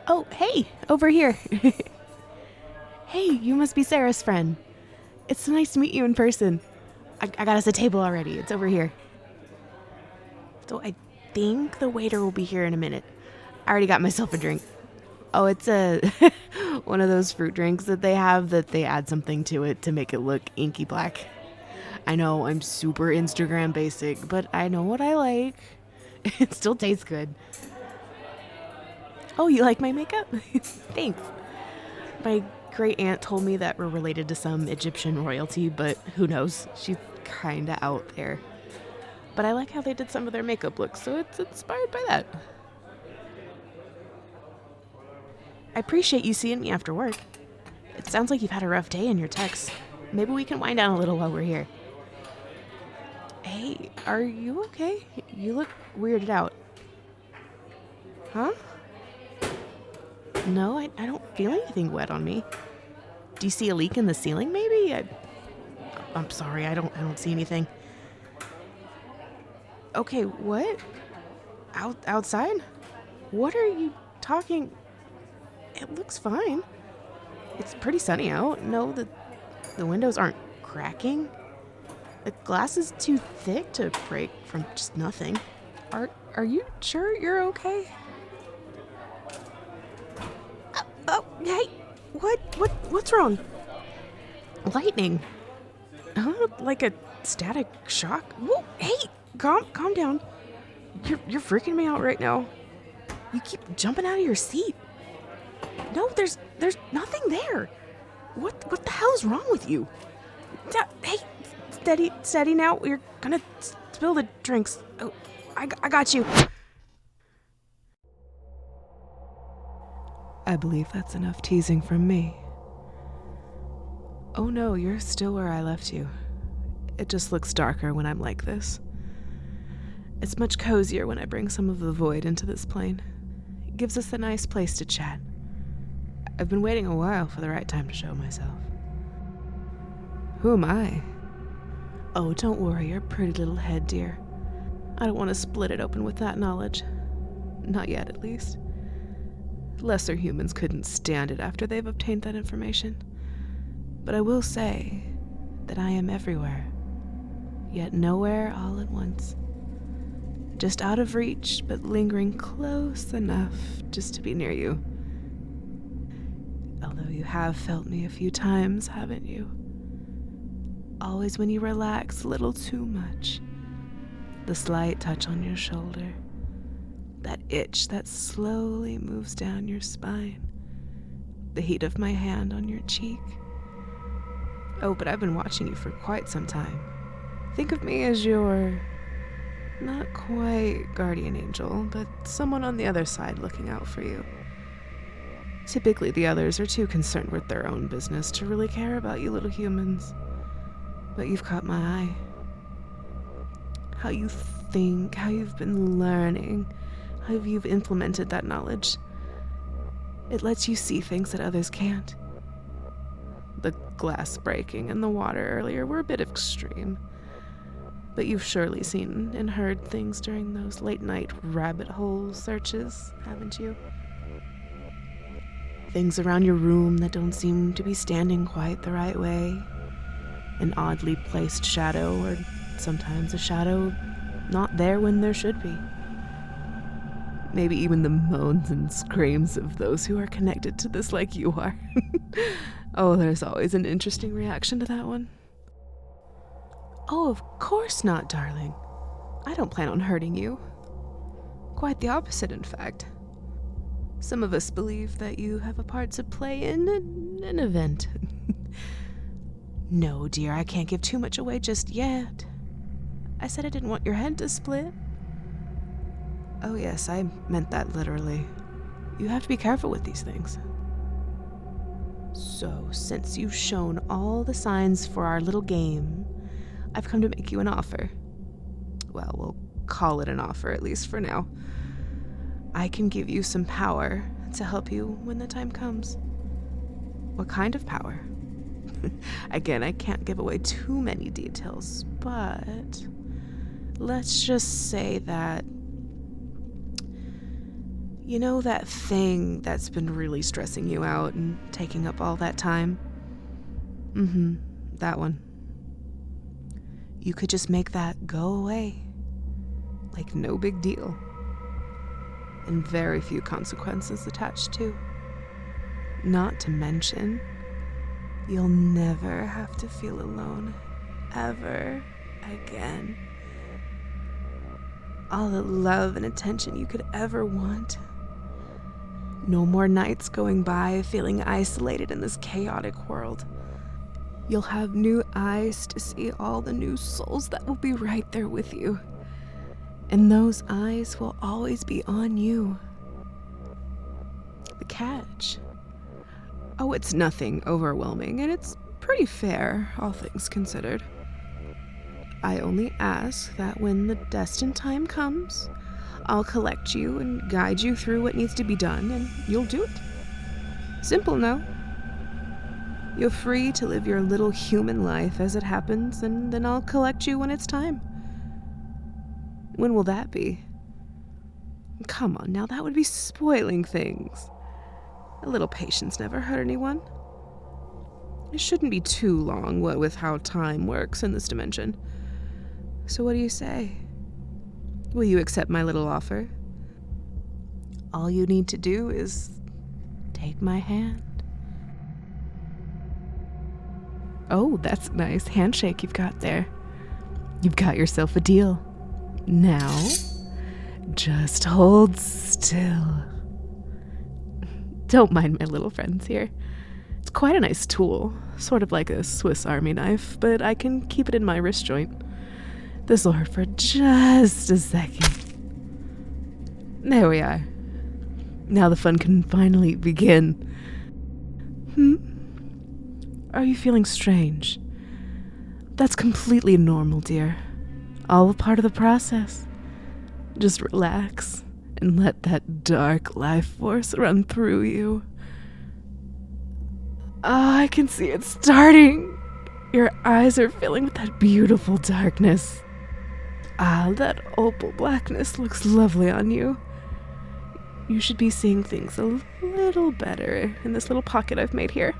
Oh, hey, over here. Hey, you must be Sarah's friend. It's so nice to meet you in person. I got us a table already. It's over here. So I think the waiter will be here in a minute. I already got myself a drink. Oh, it's a one of those fruit drinks that they have that they add something to it to make it look inky black. I know I'm super Instagram basic, but I know what I like. It still tastes good. Oh, you like my makeup? Thanks. My great aunt told me that we're related to some Egyptian royalty, but who knows? She's kinda out there. But I like how they did some of their makeup looks, so it's inspired by that. I appreciate you seeing me after work. It sounds like you've had a rough day in your texts. Maybe we can wind down a little while we're here. Hey, are you okay? You look weirded out. Huh? No, I don't feel anything wet on me. Do you see a leak in the ceiling, maybe? I'm sorry, I don't see anything. Okay, what? Outside? What are you talking? It looks fine. It's pretty sunny out. No, the windows aren't cracking. The glass is too thick to break from just nothing. Are you sure you're okay? Oh, hey, what's wrong? Lightning. Like a static shock. Whoa, hey, calm down. You're freaking me out right now. You keep jumping out of your seat. No, there's nothing there. What the hell is wrong with you? Hey, steady now. You're gonna spill the drinks. Oh, I got you. I believe that's enough teasing from me. Oh no, you're still where I left you. It just looks darker when I'm like this. It's much cozier when I bring some of the void into this plane. It gives us a nice place to chat. I've been waiting a while for the right time to show myself. Who am I? Oh, don't worry your pretty little head, dear. I don't want to split it open with that knowledge. Not yet, at least. Lesser humans couldn't stand it after they've obtained that information. But I will say that I am everywhere, yet nowhere all at once. Just out of reach, but lingering close enough just to be near you. Although you have felt me a few times, haven't you? Always when you relax a little too much. The slight touch on your shoulder. That itch that slowly moves down your spine. The heat of my hand on your cheek. Oh, but I've been watching you for quite some time. Think of me as your... not quite guardian angel, but someone on the other side looking out for you. Typically, the others are too concerned with their own business to really care about you little humans. But you've caught my eye. How you think, how you've been learning, how you've implemented that knowledge. It lets you see things that others can't. The glass breaking and the water earlier were a bit extreme. But you've surely seen and heard things during those late-night rabbit hole searches, haven't you? Things around your room that don't seem to be standing quite the right way. An oddly placed shadow, or sometimes a shadow not there when there should be. Maybe even the moans and screams of those who are connected to this like you are. Oh, there's always an interesting reaction to that one. Oh, of course not, darling. I don't plan on hurting you. Quite the opposite, in fact. Some of us believe that you have a part to play in an event. No, dear, I can't give too much away just yet. I said I didn't want your head to split. Oh yes, I meant that literally. You have to be careful with these things. So, since you've shown all the signs for our little game, I've come to make you an offer. Well, we'll call it an offer, at least for now. I can give you some power to help you when the time comes. What kind of power? Again, I can't give away too many details, but let's just say that You know that thing that's been really stressing you out and taking up all that time? That one. You could just make that go away. Like no big deal. And very few consequences attached too. Not to mention, you'll never have to feel alone. Ever again. All the love and attention you could ever want. No more nights going by feeling isolated in this chaotic world. You'll have new eyes to see all the new souls that will be right there with you. And those eyes will always be on you. The catch? Oh, it's nothing overwhelming, and it's pretty fair, all things considered. I only ask that when the destined time comes, I'll collect you and guide you through what needs to be done, and you'll do it. Simple, no? You're free to live your little human life as it happens, and then I'll collect you when it's time. When will that be? Come on now, that would be spoiling things. A little patience never hurt anyone. It shouldn't be too long, what with how time works in this dimension. So what do you say? Will you accept my little offer? All you need to do is take my hand. Oh, that's a nice handshake you've got there. You've got yourself a deal. Now, just hold still. Don't mind my little friends here. It's quite a nice tool, sort of like a Swiss Army knife, but I can keep it in my wrist joint. This'll hurt for just a second. There we are. Now the fun can finally begin. Are you feeling strange? That's completely normal, dear. All a part of the process. Just relax and let that dark life force run through you. Oh, I can see it starting. Your eyes are filling with that beautiful darkness. Ah, that opal blackness looks lovely on you. You should be seeing things a little better in this little pocket I've made here.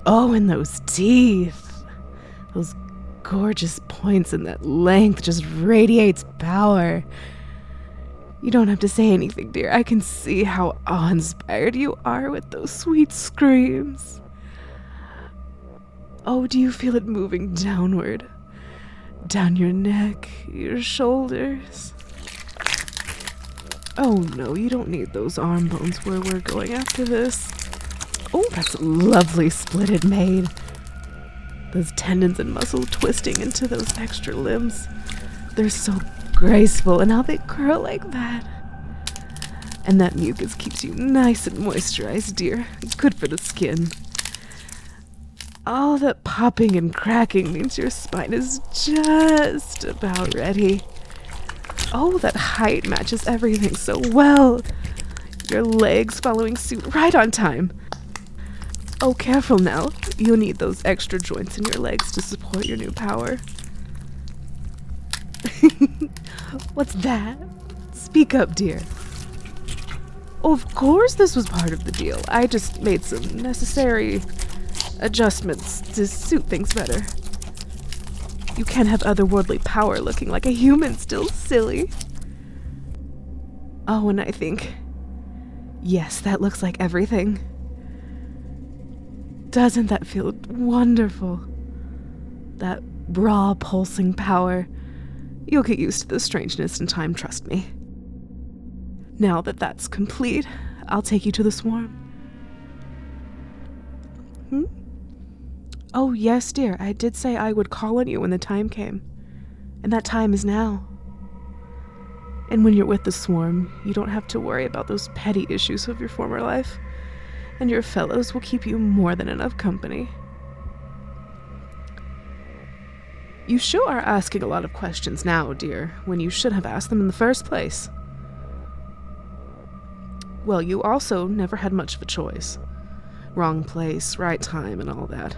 Oh, and those teeth. Those gorgeous points and that length just radiates power. You don't have to say anything, dear. I can see how awe-inspired you are with those sweet screams. Oh, do you feel it moving downward? Down your neck, your shoulders. Oh no, you don't need those arm bones where we're going after this. Oh, that's lovely splitted made. Those tendons and muscle twisting into those extra limbs. They're so graceful, and how they curl like that. And that mucus keeps you nice and moisturized, dear. Good for the skin. All that popping and cracking means your spine is just about ready. Oh, that height matches everything so well. Your legs following suit right on time. Oh, careful now. You'll need those extra joints in your legs to support your new power. What's that? Speak up, dear. Oh, of course this was part of the deal. I just made some necessary adjustments to suit things better. You can't have otherworldly power looking like a human still, silly. Oh, and I think... yes, that looks like everything. Doesn't that feel wonderful? That raw, pulsing power. You'll get used to the strangeness in time, trust me. Now that that's complete, I'll take you to the swarm. Oh, yes, dear, I did say I would call on you when the time came. And that time is now. And when you're with the swarm, you don't have to worry about those petty issues of your former life. And your fellows will keep you more than enough company. You sure are asking a lot of questions now, dear, when you should have asked them in the first place. Well, you also never had much of a choice. Wrong place, right time, and all that.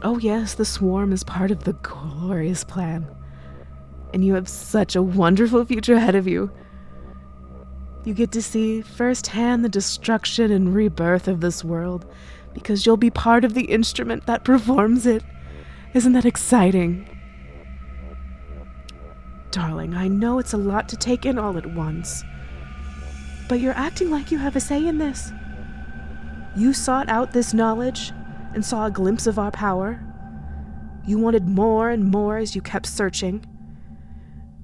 Oh yes, the swarm is part of the glorious plan. And you have such a wonderful future ahead of you. You get to see firsthand the destruction and rebirth of this world because you'll be part of the instrument that performs it. Isn't that exciting? Darling, I know it's a lot to take in all at once, but you're acting like you have a say in this. You sought out this knowledge and saw a glimpse of our power. You wanted more and more as you kept searching.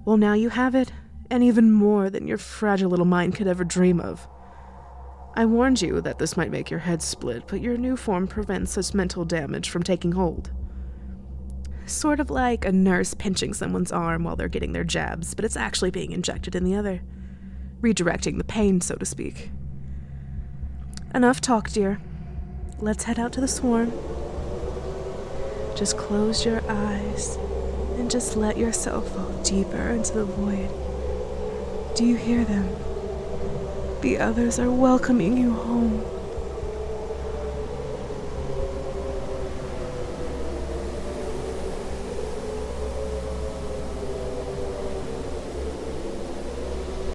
Well, now you have it, and even more than your fragile little mind could ever dream of. I warned you that this might make your head split, but your new form prevents such mental damage from taking hold. Sort of like a nurse pinching someone's arm while they're getting their jabs, but it's actually being injected in the other, redirecting the pain, so to speak. Enough talk, dear. Let's head out to the swarm. Just close your eyes and just let yourself fall deeper into the void. Do you hear them? The others are welcoming you home.